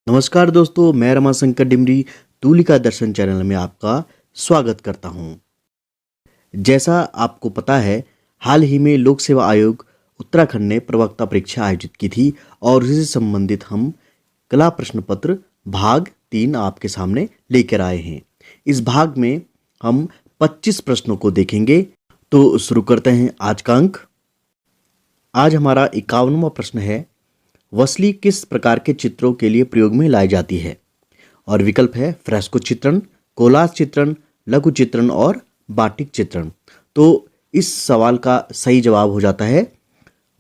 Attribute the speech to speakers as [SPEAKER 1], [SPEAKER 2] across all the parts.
[SPEAKER 1] नमस्कार दोस्तों, मैं रमाशंकर डिमरी तूलिका दर्शन चैनल में आपका स्वागत करता हूं। जैसा आपको पता है, हाल ही में लोक सेवा आयोग उत्तराखंड ने प्रवक्ता परीक्षा आयोजित की थी और इससे संबंधित हम कला प्रश्न पत्र भाग 3 आपके सामने लेकर आए हैं। इस भाग में हम 25 प्रश्नों को देखेंगे। तो शुरू करते हैं आज का अंक। आज हमारा 51वां प्रश्न है, वसली किस प्रकार के चित्रों के लिए प्रयोग में लाई जाती है? और विकल्प है फ्रेस्को चित्रण, कोलाज चित्रण, लघु चित्रण और बाटिक चित्रण। तो इस सवाल का सही जवाब हो जाता है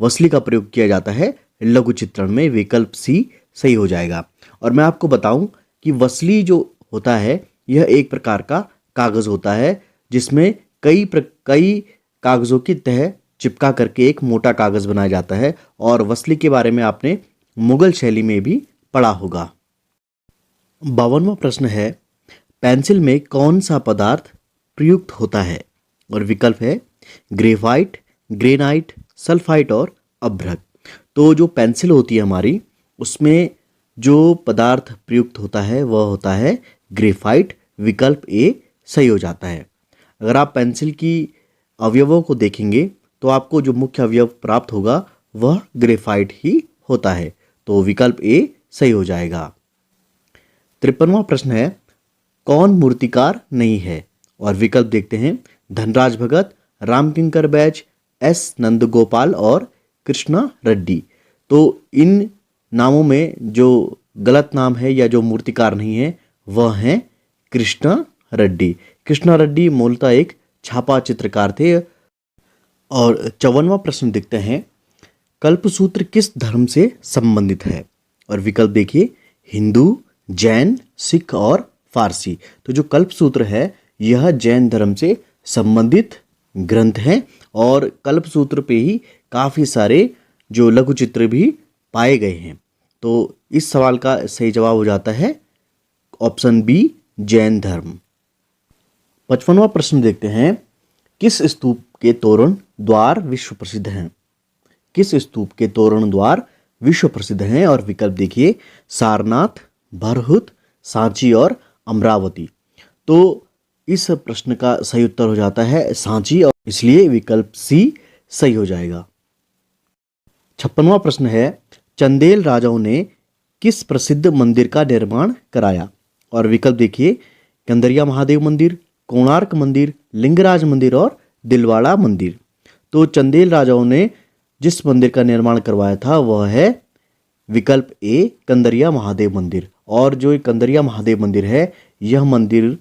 [SPEAKER 1] वसली का प्रयोग किया जाता है लघु चित्रण में। विकल्प सी सही हो जाएगा। और मैं आपको बताऊं कि वसली जो होता है यह एक प्रकार का कागज होता है जिसमें कई कागजों की तह चिपका करके एक मोटा कागज बनाया जाता है। और वसली के बारे में आपने मुगल शैली में भी पढ़ा होगा। 52वां प्रश्न है, पेंसिल में कौन सा पदार्थ प्रयुक्त होता है? और विकल्प है ग्रेफाइट, ग्रेनाइट, सल्फाइट और अभ्रक। तो जो पेंसिल होती है हमारी, उसमें जो पदार्थ प्रयुक्त होता है वह होता है ग्रेफाइट। विकल्प ए सही हो जाता है। अगर आप पेंसिल की अवयवों को देखेंगे तो आपको जो मुख्य अवयव प्राप्त होगा वह ग्रेफाइट ही होता है। तो विकल्प ए सही हो जाएगा। 53वां प्रश्न है, कौन मूर्तिकार नहीं है? और विकल्प देखते हैं धनराज भगत, रामकिंकर बैज, एस नंदगोपाल और कृष्णा रेड्डी। तो इन नामों में जो गलत नाम है या जो मूर्तिकार नहीं है वह हैं कृष्णा रेड्डी। कृष्णा रेड्डी मूलतः एक छापा चित्रकार थे। और 54वां प्रश्न देखते हैं, कल्पसूत्र किस धर्म से संबंधित है? और विकल्प देखिए हिंदू, जैन, सिख और फारसी। तो जो कल्पसूत्र है यह जैन धर्म से संबंधित ग्रंथ है और कल्पसूत्र पे ही काफ़ी सारे जो लघु चित्र भी पाए गए हैं। तो इस सवाल का सही जवाब हो जाता है ऑप्शन बी, जैन धर्म। 55वां प्रश्न देखते हैं, किस स्तूप के तोरण द्वार विश्व प्रसिद्ध हैं? किस स्तूप के तोरण द्वार विश्व प्रसिद्ध हैं? और विकल्प देखिए सारनाथ, भरहुत, सांची और अमरावती। तो इस प्रश्न का सही उत्तर हो जाता है सांची, और इसलिए विकल्प सी सही हो जाएगा। 56वां प्रश्न है, चंदेल राजाओं ने किस प्रसिद्ध मंदिर का निर्माण कराया? और विकल्प देखिए कंदरिया महादेव मंदिर, कोणार्क मंदिर, लिंगराज मंदिर और दिलवाड़ा मंदिर। तो चंदेल राजाओं ने जिस मंदिर का निर्माण करवाया था वह है विकल्प ए, कंदरिया महादेव मंदिर। और जो कंदरिया महादेव मंदिर है यह मंदिर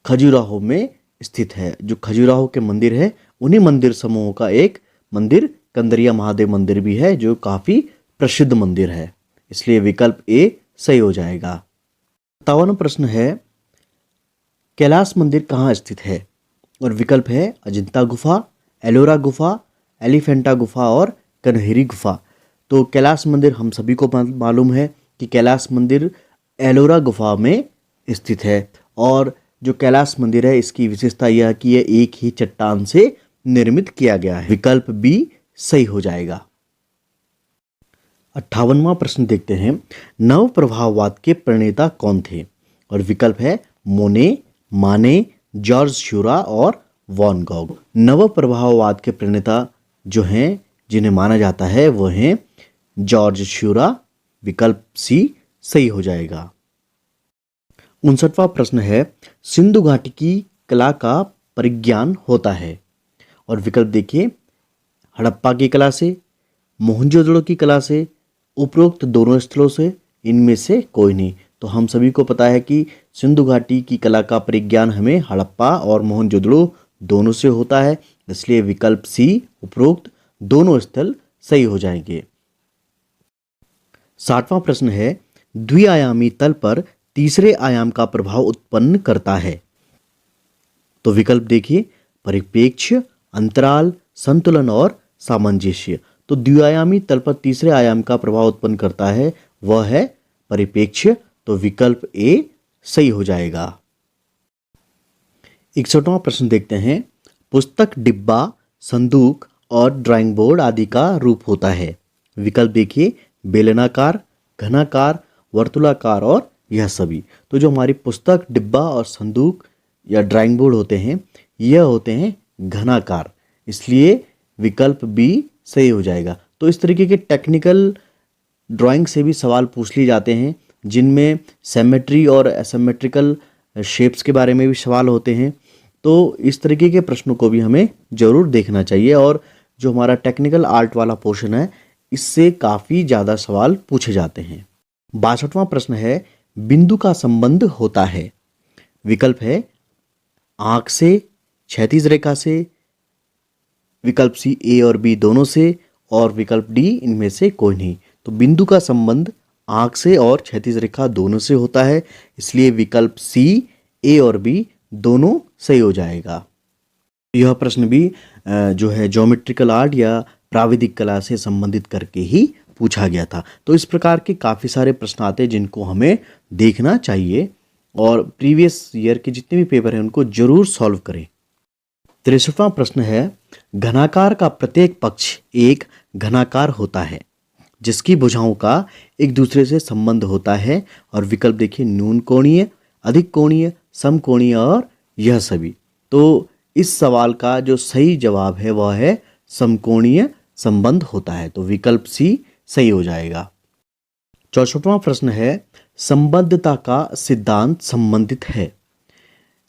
[SPEAKER 1] खजुराहो में स्थित है। जो खजुराहो के मंदिर है उन्हीं मंदिर समूहों का एक मंदिर कंदरिया महादेव मंदिर भी है जो काफ़ी प्रसिद्ध मंदिर है। इसलिए विकल्प ए सही हो जाएगा। 57वां प्रश्न है, कैलाश मंदिर कहाँ स्थित है? और विकल्प है अजंता गुफा, एलोरा गुफा, एलिफेंटा गुफा और कन्हेरी गुफा। तो कैलाश मंदिर हम सभी को मालूम है कि कैलाश मंदिर एलोरा गुफा में स्थित है। और जो कैलाश मंदिर है इसकी विशेषता यह है कि यह एक ही चट्टान से निर्मित किया गया है। विकल्प बी सही हो जाएगा। 58वां प्रश्न देखते हैं, नव प्रभाववाद के प्रणेता कौन थे? और विकल्प है मोने, माने, जॉर्ज श्यूरा और वॉन गॉग। नव प्रभाववाद के प्रणेता जो हैं जिन्हें माना जाता है वह हैं जॉर्ज श्यूरा। विकल्प सी सही हो जाएगा। 59वां प्रश्न है, सिंधु घाटी की कला का परिज्ञान होता है? और विकल्प देखिए हड़प्पा की कला से, मोहनजोदड़ो की कला से, उपरोक्त दोनों स्थलों से, इनमें से कोई नहीं। तो हम सभी को पता है कि सिंधु घाटी की कला का परिज्ञान हमें हड़प्पा और मोहनजोदड़ो दोनों से होता है। इसलिए विकल्प सी उपरोक्त दोनों स्थल सही हो जाएंगे। 60वां प्रश्न है, द्विआयामी तल पर तीसरे आयाम का प्रभाव उत्पन्न करता है? तो विकल्प देखिए परिप्रेक्ष्य, अंतराल, संतुलन और सामंजस्य। तो द्विआयामी तल पर तीसरे आयाम का प्रभाव उत्पन्न करता है वह है परिप्रेक्ष्य। तो विकल्प ए सही हो जाएगा। 61वां प्रश्न देखते हैं, पुस्तक डिब्बा, संदूक और ड्राइंग बोर्ड आदि का रूप होता है? विकल्प देखिए बेलनाकार, घनाकार, वर्तुलाकार और यह सभी। तो जो हमारी पुस्तक, डिब्बा और संदूक या ड्राइंग बोर्ड होते हैं, यह होते हैं घनाकार, इसलिए विकल्प बी सही हो जाएगा। तो इस तरीके के टेक्निकल ड्राइंग से भी सवाल पूछ लिए जाते हैं, जिनमें सिमेट्री और एसिमेट्रिकल शेप्स के बारे में भी सवाल होते हैं। तो इस तरीके के प्रश्नों को भी हमें ज़रूर देखना चाहिए, और जो हमारा टेक्निकल आर्ट वाला पोर्शन है, इससे काफ़ी ज़्यादा सवाल पूछे जाते हैं। 62वां प्रश्न है, बिंदु का संबंध होता है। विकल्प है आंख से, क्षैतिज रेखा से, विकल्प सी ए और बी दोनों से, और विकल्प डी इनमें से कोई नहीं। तो बिंदु का संबंध आंख से और क्षैतिज रेखा दोनों से होता है, इसलिए विकल्प सी, ए और बी दोनों सही हो जाएगा। यह प्रश्न भी जो है ज्योमेट्रिकल आर्ट या प्राविधिक कला से संबंधित करके ही पूछा गया था। तो इस प्रकार के काफ़ी सारे प्रश्न आते हैं जिनको हमें देखना चाहिए, और प्रीवियस ईयर के जितने भी पेपर हैं उनको जरूर सॉल्व करें। 63वां प्रश्न है, घनाकार का प्रत्येक पक्ष एक घनाकार होता है जिसकी भुजाओं का एक दूसरे से संबंध होता है, और विकल्प देखिए न्यून कोणीय, अधिक कोणीय, समकोणीय और यह सभी। तो इस सवाल का जो सही जवाब है वह है समकोणीय संबंध होता है, तो विकल्प सी सही हो जाएगा। 64वां प्रश्न है, संबद्धता का सिद्धांत संबंधित है,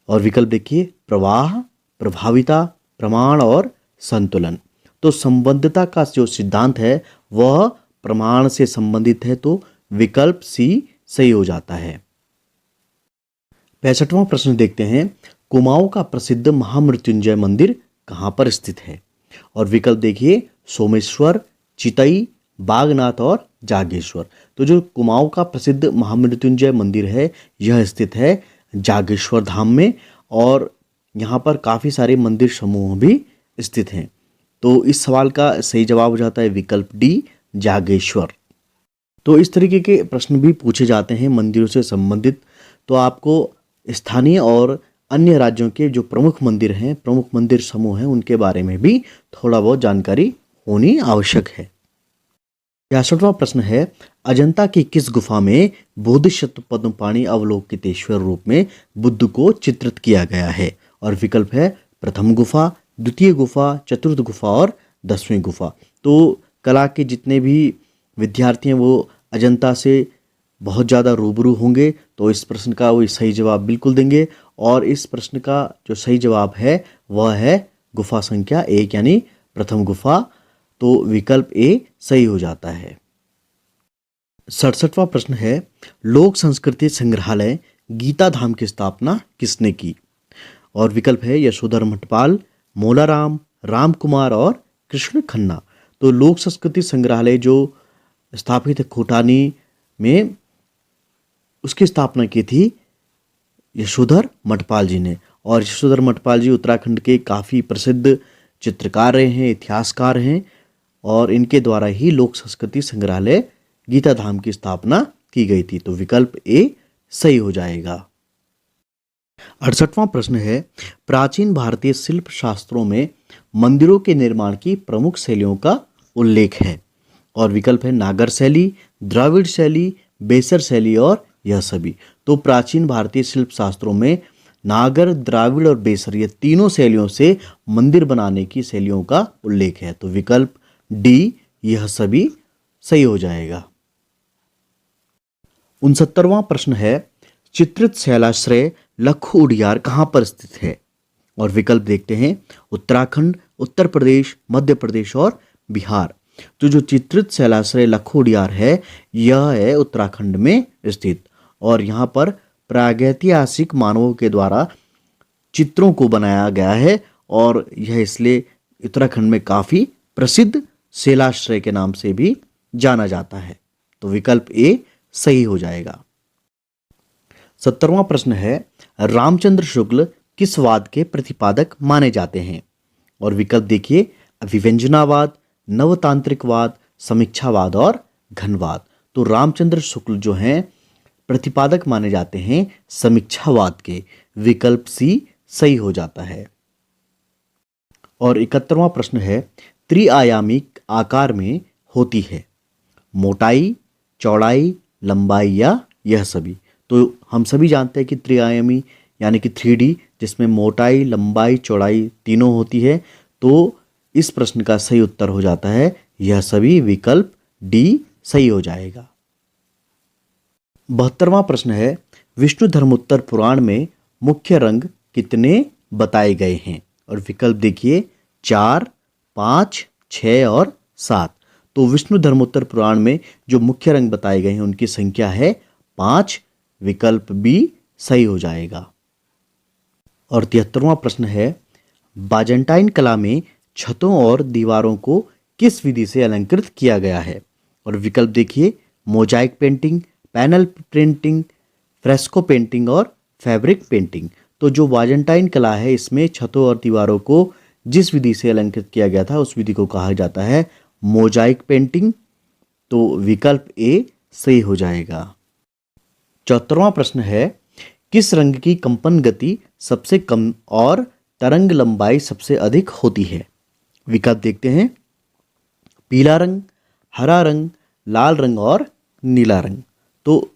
[SPEAKER 1] और विकल्प देखिए प्रवाह, प्रभाविता, प्रमाण और संतुलन। तो संबद्धता का जो सिद्धांत है वह प्रमाण से संबंधित है, तो विकल्प सी सही हो जाता है। 65वां प्रश्न देखते हैं, कुमाऊं का प्रसिद्ध महामृत्युंजय मंदिर कहाँ पर स्थित है, और विकल्प देखिए सोमेश्वर, चितई, बागनाथ और जागेश्वर। तो जो कुमाऊं का प्रसिद्ध महामृत्युंजय मंदिर है यह स्थित है जागेश्वर धाम में, और यहाँ पर काफ़ी सारे मंदिर समूह भी स्थित हैं। तो इस सवाल का सही जवाब हो जाता है विकल्प डी, जागेश्वर। तो इस तरीके के प्रश्न भी पूछे जाते हैं मंदिरों से संबंधित। तो आपको स्थानीय और अन्य राज्यों के जो प्रमुख मंदिर हैं, प्रमुख मंदिर समूह हैं, उनके बारे में भी थोड़ा बहुत जानकारी होनी आवश्यक है। 66वां प्रश्न है, अजंता की किस गुफा में बोधिसत्व पद्मपाणि अवलोकितेश्वर रूप में बुद्ध को चित्रित किया गया है, और विकल्प है प्रथम गुफा, द्वितीय गुफा, चतुर्थ गुफा और 10वीं गुफा। तो कला के जितने भी विद्यार्थी हैं वो अजंता से बहुत ज़्यादा रूबरू होंगे, तो इस प्रश्न का वो सही जवाब बिल्कुल देंगे, और इस प्रश्न का जो सही जवाब है वह है गुफा संख्या 1 यानी प्रथम गुफा, तो विकल्प ए सही हो जाता है। 67वां प्रश्न है, लोक संस्कृति संग्रहालय गीता धाम की स्थापना किसने की, और विकल्प है यशोधर मठपाल, मोलाराम, राम कुमार और कृष्ण खन्ना। तो लोक संस्कृति संग्रहालय जो स्थापित है खोटानी में, उसकी स्थापना की थी यशोधर मठपाल जी ने, और यशोधर मठपाल जी उत्तराखंड के काफ़ी प्रसिद्ध चित्रकार रहे हैं, इतिहासकार हैं, और इनके द्वारा ही लोक संस्कृति संग्रहालय गीता धाम की स्थापना की गई थी, तो विकल्प ए सही हो जाएगा। 68वां प्रश्न है, प्राचीन भारतीय शिल्प शास्त्रों में मंदिरों के निर्माण की प्रमुख शैलियों का उल्लेख है, और विकल्प है नागर शैली, द्रविड़ शैली, बेसर शैली और यह सभी। तो प्राचीन भारतीय शिल्प शास्त्रों में नागर, द्राविड़ और बेसर ये तीनों शैलियों से मंदिर बनाने की शैलियों का उल्लेख है, तो विकल्प डी यह सभी सही हो जाएगा। 69वां प्रश्न है, चित्रित शैलाश्रय लखो उडियार कहाँ पर स्थित है, और विकल्प देखते हैं उत्तराखंड, उत्तर प्रदेश, मध्य प्रदेश और बिहार। तो जो चित्रित शैलाश्रय लखो उडियार है यह है उत्तराखंड में स्थित, और यहाँ पर प्रागैतिहासिक मानवों के द्वारा चित्रों को बनाया गया है, और यह इसलिए उत्तराखंड में काफ़ी प्रसिद्ध शैलाश्रय के नाम से भी जाना जाता है, तो विकल्प ए सही हो जाएगा। 70वां प्रश्न है, रामचंद्र शुक्ल किस वाद के प्रतिपादक माने जाते हैं, और विकल्प देखिए अभिव्यंजनावाद, नवतांत्रिकवाद, समीक्षावाद और घनवाद। तो रामचंद्र शुक्ल जो हैं प्रतिपादक माने जाते हैं समीक्षावाद के, विकल्प सी सही हो जाता है। और 71वां प्रश्न है, त्रिआयामी आकार में होती है मोटाई, चौड़ाई, लंबाई या यह सभी। तो हम सभी जानते हैं कि त्रिआयामी यानी कि 3D जिसमें मोटाई, लंबाई, चौड़ाई तीनों होती है। तो इस प्रश्न का सही उत्तर हो जाता है यह सभी, विकल्प डी सही हो जाएगा। 72वां प्रश्न है, विष्णु धर्मोत्तर पुराण में मुख्य रंग कितने बताए गए हैं? और विकल्प देखिए 4, 5, 6 और 7। तो विष्णु धर्मोत्तर पुराण में जो मुख्य रंग बताए गए हैं उनकी संख्या है 5, विकल्प बी सही हो जाएगा। और 73वां प्रश्न है, बाजेंटाइन कला में छतों और दीवारों को किस विधि से अलंकृत किया गया है? और विकल्प देखिए Mosaic painting, panel printing, fresco painting और फैब्रिक पेंटिंग। तो जो बाजेंटाइन कला है इसमें छतों और दीवारों को जिस विधि से अलंकृत किया गया था उस विधि को कहा जाता है मोजाइक पेंटिंग। तो विकल्प ए सही हो जाएगा। 74वां प्रश्न है, किस रंग की कंपन गति सबसे कम और तरंग लंबाई सबसे अधिक होती है? विकल्प देखते हैं पीला रंग, हरा रंग, लाल रंग और नीला रंग। तो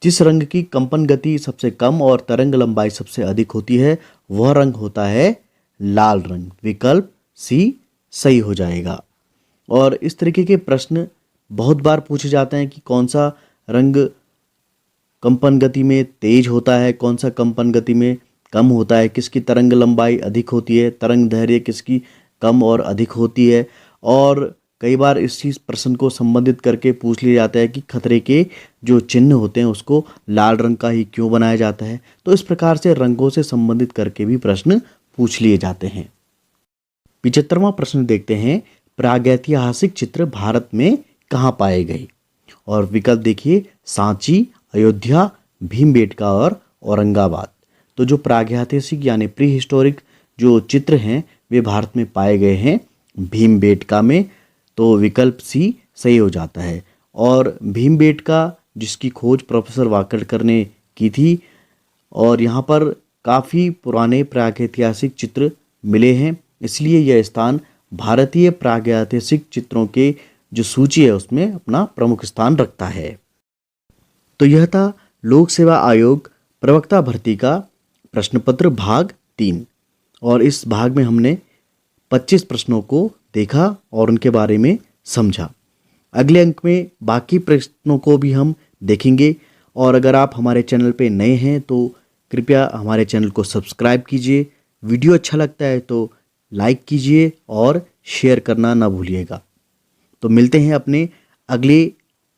[SPEAKER 1] जिस रंग की कंपन गति सबसे कम और तरंग लंबाई सबसे अधिक होती है वह रंग होता है लाल रंग, विकल्प सी सही हो जाएगा। और इस तरीके के प्रश्न बहुत बार पूछे जाते हैं कि कौन सा रंग कंपन गति में तेज होता है, कौन सा कंपन गति में कम होता है, किसकी तरंग लंबाई अधिक होती है, तरंग दैर्घ्य किसकी कम और अधिक होती है। और कई बार इस चीज़ प्रश्न को संबंधित करके पूछ लिया जाता है कि खतरे के जो चिन्ह होते हैं उसको लाल रंग का ही क्यों बनाया जाता है। तो इस प्रकार से रंगों से संबंधित करके भी प्रश्न पूछ लिए जाते हैं। 75वां प्रश्न देखते हैं, प्रागैतिहासिक चित्र भारत में कहाँ पाए गए? और विकल्प देखिए सांची, अयोध्या, भीमबेटका और औरंगाबाद। तो जो प्रागैतिहासिक यानी प्री हिस्टोरिक जो चित्र हैं वे भारत में पाए गए हैं भीमबेटका में। तो विकल्प सी सही हो जाता है। और भीमबेटका जिसकी खोज प्रोफेसर वाकड़कर ने की थी, और यहाँ पर काफ़ी पुराने प्रागैतिहासिक चित्र मिले हैं, इसलिए यह स्थान भारतीय प्रागैतिहासिक चित्रों के जो सूची है उसमें अपना प्रमुख स्थान रखता है। तो यह था लोक सेवा आयोग प्रवक्ता भर्ती का प्रश्न पत्र भाग 3। और इस भाग में हमने 25 प्रश्नों को देखा और उनके बारे में समझा। अगले अंक में बाकी प्रश्नों को भी हम देखेंगे। और अगर आप हमारे चैनल पे नए हैं तो कृपया हमारे चैनल को सब्सक्राइब कीजिए। वीडियो अच्छा लगता है तो लाइक कीजिए और शेयर करना ना भूलिएगा। तो मिलते हैं अपने अगले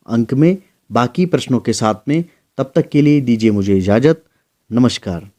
[SPEAKER 1] अंक में बाकी प्रश्नों के साथ में। तब तक के लिए दीजिए मुझे इजाज़त। नमस्कार।